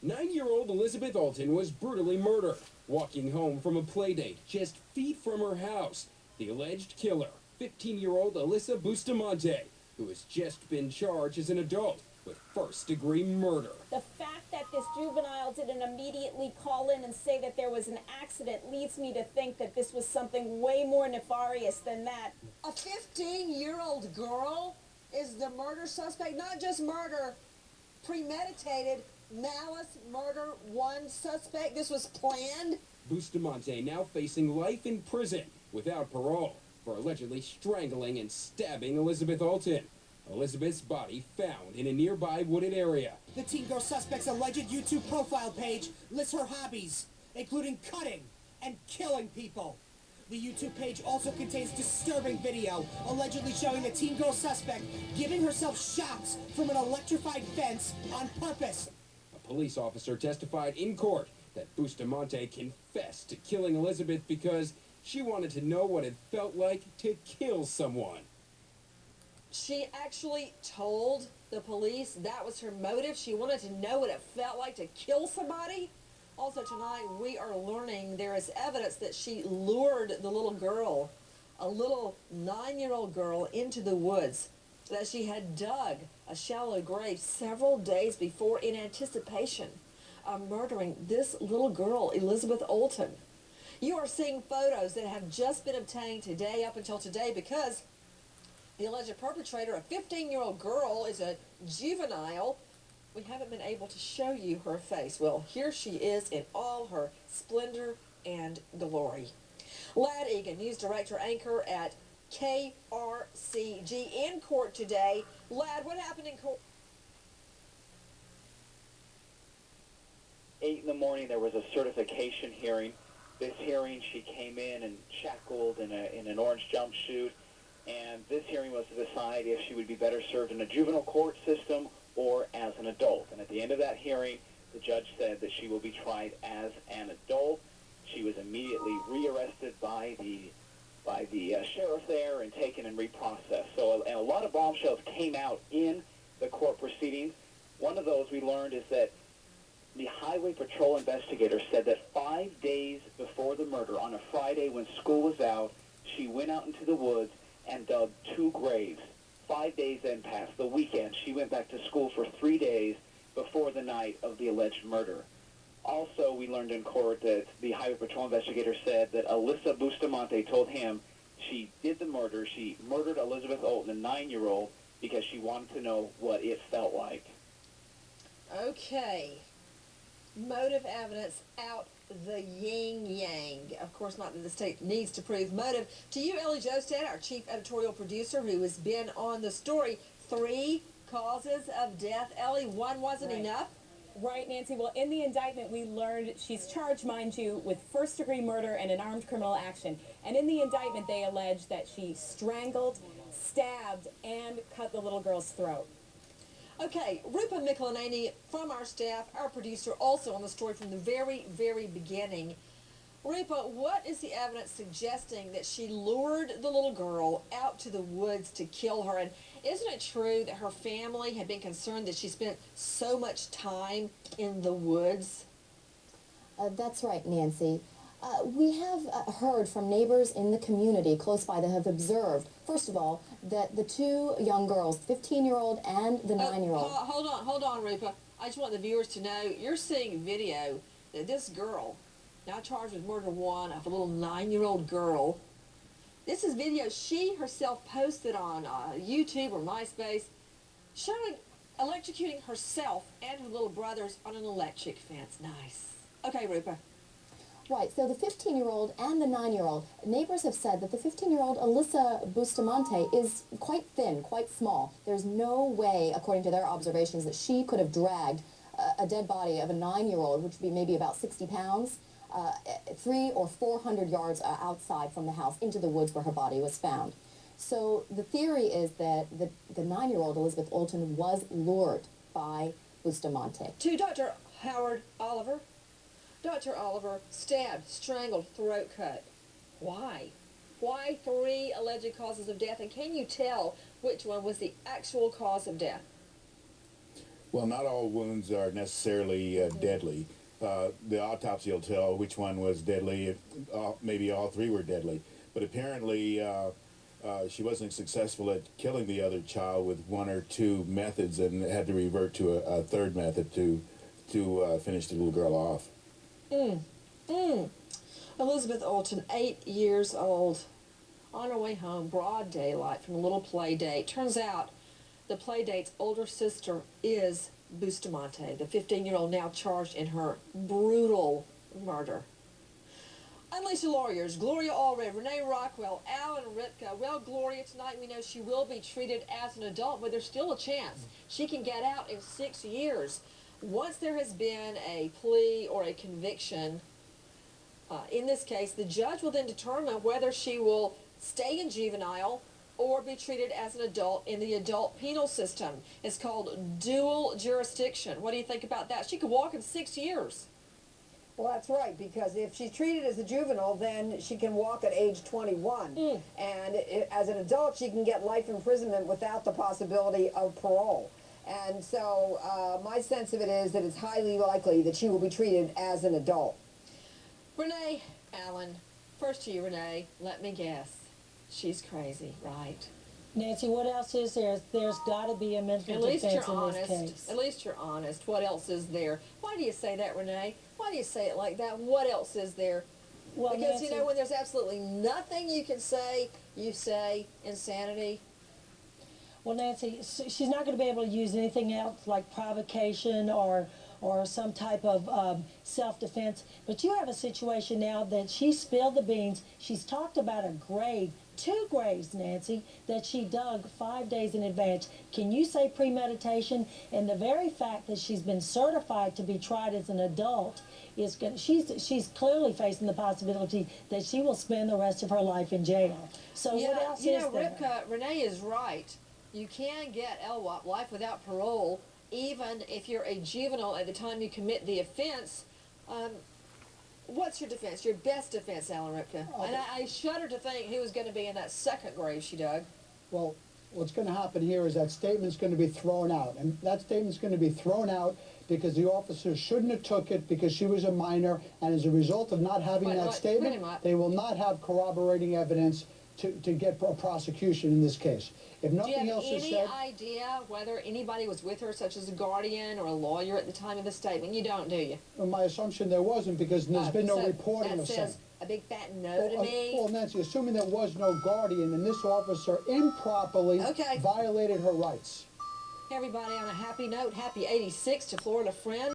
9-year-old Elizabeth Olten was brutally murdered, walking home from a playdate just feet from her house. The alleged killer, 15-year-old Alyssa Bustamante, who has just been charged as an adult with first-degree murder. The fact that this juvenile didn't immediately call in and say that there was an accident leads me to think that this was something way more nefarious than that. A 15-year-old girl is the murder suspect, not just murder, premeditated, malice, murder, one suspect. This was planned. Bustamante now facing life in prison without parole for allegedly strangling and stabbing Elizabeth Olten. Elizabeth's body found in a nearby wooded area. The teen girl suspect's alleged YouTube profile page lists her hobbies, including cutting and killing people. The YouTube page also contains disturbing video, allegedly showing the teen girl suspect giving herself shocks from an electrified fence on purpose. A police officer testified in court that Bustamante confessed to killing Elizabeth because she wanted to know what it felt like to kill someone. She actually told the police that was her motive. She wanted to know what it felt like to kill somebody. Also tonight, we are learning there is evidence that she lured the little girl, a little 9-year-old girl, into the woods, that she had dug a shallow grave several days before in anticipation of murdering this little girl, Elizabeth Olten. You are seeing photos that have just been obtained today, up until today, because the alleged perpetrator, a 15-year-old girl, is a juvenile. We haven't been able to show you her face. Well, here she is in all her splendor and glory. Lad Egan, news director, anchor at KRCG, in court today. Lad, what happened in court? 8 in the morning, there was a certification hearing. This hearing, she came in and shackled in an orange jumpsuit. And this hearing was to decide if she would be better served in a juvenile court system or as an adult. And at the end of that hearing, the judge said that she will be tried as an adult. She was immediately rearrested by the sheriff there and taken and reprocessed. So a lot of bombshells came out in the court proceedings. One of those we learned is that the Highway Patrol investigator said that 5 days before the murder, on a Friday when school was out, she went out into the woods and dug 2 graves. 5 days then passed. The weekend, she went back to school for 3 days before the night of the alleged murder. Also, we learned in court that the Highway Patrol investigator said that Alyssa Bustamante told him she did the murder. She murdered Elizabeth Olten, a 9-year-old, because she wanted to know what it felt like. Okay. Motive evidence out the yin-yang. Of course, not that the state needs to prove motive. To you, Ellie Josted, our chief editorial producer, who has been on the story. 3 causes of death. Ellie, 1 wasn't enough? Right, Nancy. Well, in the indictment, we learned she's charged, mind you, with first-degree murder and an armed criminal action. And in the indictment, they allege that she strangled, stabbed, and cut the little girl's throat. Okay, Rupa Mikulaneni from our staff, our producer, also on the story from the very, very beginning. Rupa, what is the evidence suggesting that she lured the little girl out to the woods to kill her? And isn't it true that her family had been concerned that she spent so much time in the woods? That's right, Nancy. We have heard from neighbors in the community close by that have observed, first of all, that the 2 young girls, 15-year-old and the 9-year-old... Hold on, Rupa. I just want the viewers to know, you're seeing video that this girl, now charged with murder 1 of a little 9-year-old girl, this is video she herself posted on YouTube or MySpace, showing electrocuting herself and her little brothers on an electric fence. Nice. Okay, Rupa. Right, so the 15-year-old and the 9-year-old, neighbors have said that the 15-year-old Alyssa Bustamante is quite thin, quite small. There's no way, according to their observations, that she could have dragged a dead body of a 9-year-old, which would be maybe about 60 pounds, 300 or 400 yards outside from the house into the woods where her body was found. So the theory is that the 9-year-old Elizabeth Olten was lured by Bustamante. To Dr. Howard Oliver. Dr. Oliver, stabbed, strangled, throat cut. Why? Why 3 alleged causes of death? And can you tell which one was the actual cause of death? Well, not all wounds are necessarily deadly. The autopsy will tell which one was deadly. Maybe all three were deadly. But apparently, she wasn't successful at killing the other child with one or two methods, and had to revert to a third method to finish the little girl off. Elizabeth Olten, 8 years old, on her way home, broad daylight, from a little play date. Turns out the play date's older sister is Bustamante, the 15-year-old now charged in her brutal murder. Unleashed lawyers, Gloria Allred, Renee Rockwell, Alan Ripka. Well, Gloria, tonight we know she will be treated as an adult, but there's still a chance she can get out in 6 years. Once there has been a plea or a conviction, in this case, the judge will then determine whether she will stay in juvenile or be treated as an adult in the adult penal system. It's called dual jurisdiction. What do you think about that? She could walk in 6 years. Well, that's right, because if she's treated as a juvenile, then she can walk at age 21. And as an adult, she can get life imprisonment without the possibility of parole. And so my sense of it is that it's highly likely that she will be treated as an adult. Renee, Alan, first to you, Renee. Let me guess. She's crazy, right? Nancy, what else is there? There's got to be a mental At least defense you're in honest. this case. At least you're honest. What else is there? Why do you say that, Renee? Why do you say it like that? What else is there? Well, Because, Nancy, you know, when there's absolutely nothing you can say, you say insanity. well, Nancy, she's not going to be able to use anything else like provocation or some type of self-defense. But you have a situation now that she spilled the beans. She's talked about a grave, 2 graves, Nancy, that she dug 5 days in advance. Can you say premeditation? And the very fact that she's been certified to be tried as an adult is going. She's clearly facing the possibility that she will spend the rest of her life in jail. So Yeah, what else you is know, there? Ripka, Renee is right. You can get LWOP, life without parole, even if you're a juvenile at the time you commit the offense. What's your defense? Your best defense, Alan Ripka? And I shudder to think who was going to be in that second grave she dug. Well, what's going to happen here is that statement's going to be thrown out. And that statement's going to be thrown out because the officer shouldn't have took it because she was a minor. And as a result of not having that statement, they will not have corroborating evidence to get a prosecution in this case. If nothing else is said... Do you have any idea whether anybody was with her, such as a guardian or a lawyer at the time of the statement? You don't, do you? Well, my assumption there wasn't because there's been no reporting of that says a big fat no to me. Well, Nancy, assuming there was no guardian and this officer improperly violated her rights. Everybody, on a happy note, happy 86 to Florida Friend.